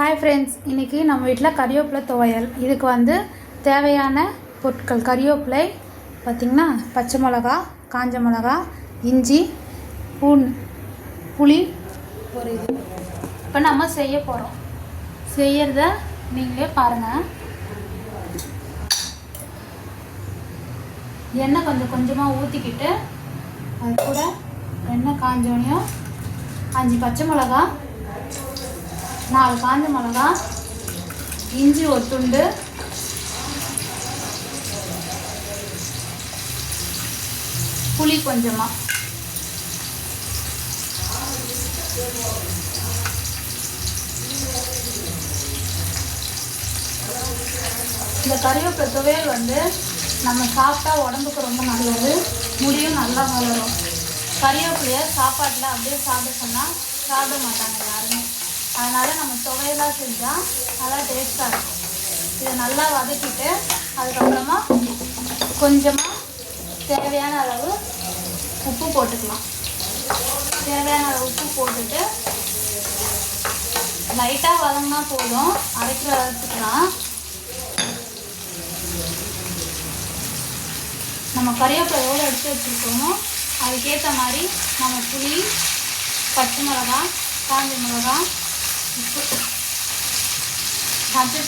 Hi friends, இன்றைக்கி நம்ம வீட்டில் கறிவேப்பிலை துவையல். இதுக்கு வந்து தேவையான பொருட்கள் கறிவேப்பிலை பார்த்திங்கன்னா, பச்சை மிளகா, காஞ்ச மிளகா, இஞ்சி, புளி ஒரு இது. இப்போ நம்ம செய்ய போகிறோம். செய்யறத நீங்களே பாருங்கள். எண்ணெய் கொஞ்சமாக ஊற்றிக்கிட்டு அது கூட எண்ணெய் காஞ்சோனையும் 5 பச்சை மிளகா, 4 காஞ்ச மிளகா, இஞ்சி ஒரு துண்டு, புளி கொஞ்சமாக, இந்த கறிவேப்பிலை துவையல் வந்து நம்ம சாப்பிட்டா உடம்புக்கு ரொம்ப நல்லது, முடியும் நல்லா வளரும். கறிவேப்பிலையை சாப்பாட்டில் அப்படியே சாப்பிட சொன்னால் சாப்பிட மாட்டாங்க யாருமே. அதனால் நம்ம துவையலாக செஞ்சால் நல்லா டேஸ்ட்டாக இருக்கும். இதை நல்லா வதக்கிட்டு அதுக்கப்புறமா கொஞ்சமாக தேவையான அளவு உப்பு போட்டுக்கலாம். தேவையான அளவு உப்பு போட்டுட்டு லைட்டாக வதங்கினா போதும், அரைக்கிற வதக்கிக்கலாம். நம்ம கறிவேப்பிலை எவ்வளோ எடுத்து வச்சுருக்கோமோ அதுக்கேற்ற மாதிரி நம்ம புளி, பச்சை மிளகா, காஞ்ச மிளகா, உப்பு.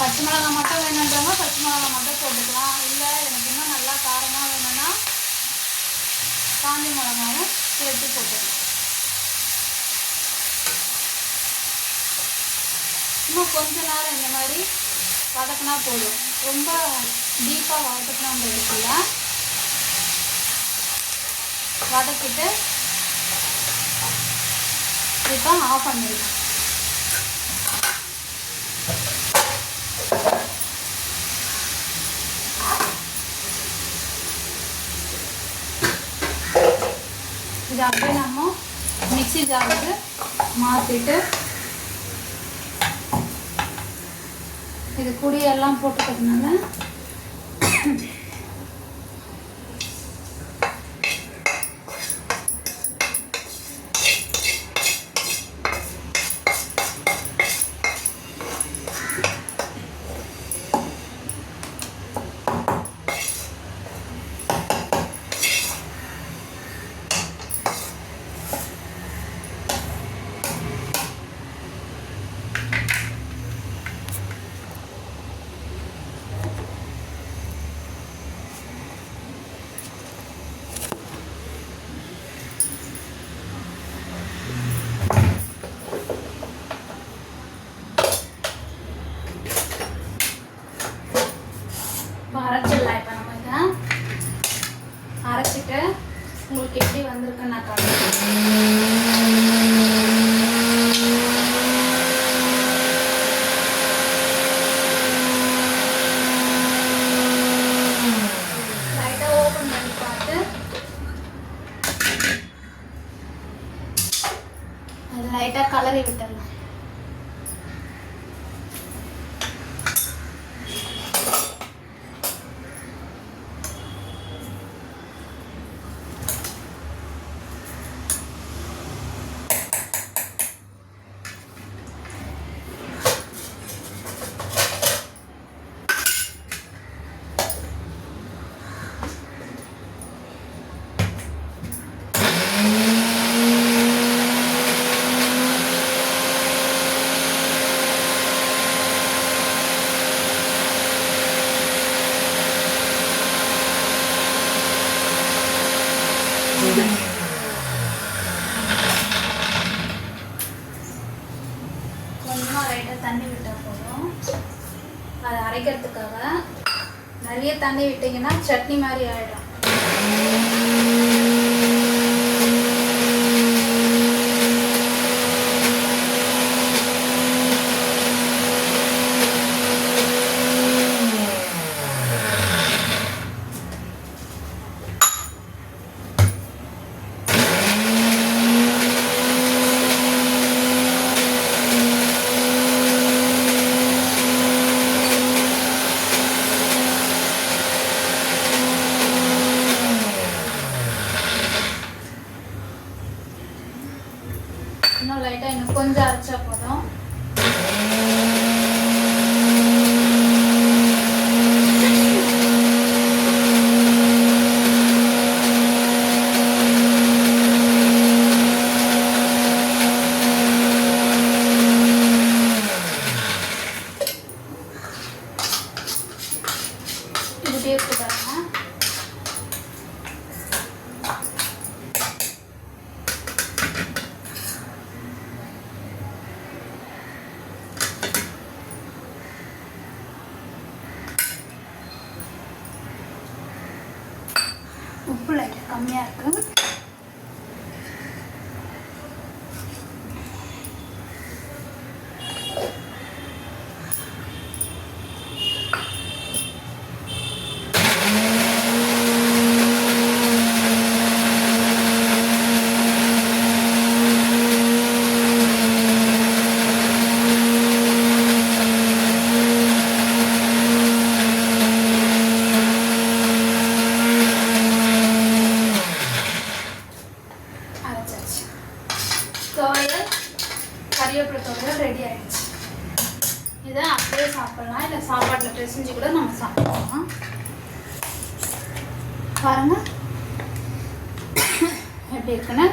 பச்சை மிளகா மட்டும் வேணுன்றவங்க பச்சை மிளகா மட்டும் போட்டுக்கலாம். இல்லை எனக்கு இன்னும் நல்லா காரமாக வேணும்னா காஞ்ச மிளகாவும் சேர்த்து போட்டுக்கலாம். இன்னும் கொஞ்ச நேரம் இந்த மாதிரி வதக்கினா போதும். ரொம்ப டீப்பாக வதக்கினான்றதுக்குள்ள வதக்கிட்டு இப்போ ஆஃப் பண்ணிடலாம். இதை அப்படியே நம்ம மிக்ஸி ஜாருக்கு மாற்றிட்டு இது குடியெல்லாம் போட்டுக்கிறதுனால அரைச்சிடலாம். இப்போ நம்ம இதை அரைச்சிட்டு உங்களுக்கு எப்படி வந்திருக்குன்னு நான் காட்டுறேன். லைட்டாக ஓப்பன் பண்ணி பார்த்து அது லைட்டாக கலரி விட்டுடலாம். கொஞ்சமாக லைட்டாக தண்ணி விட்டால் போதும். அதை அரைக்கிறதுக்காக நிறைய தண்ணி விட்டிங்கன்னா சட்னி மாதிரி ஆகிடும். இன்னும் லைட்டாக இன்னும் கொஞ்சம் அரைச்சா போதும். உப்பு லைட்டாக கம்மியாக இருக்குது. துவையல் கறிவேப்பிலை துவையல் ரெடி ஆகிடுச்சு. இதை அப்படியே சாப்பிட்லாம், இல்லை சாப்பாட்டில் பிசைஞ்சு கூட நம்ம சாப்பிடலாம். பாருங்க எப்படி இருக்குன்னு.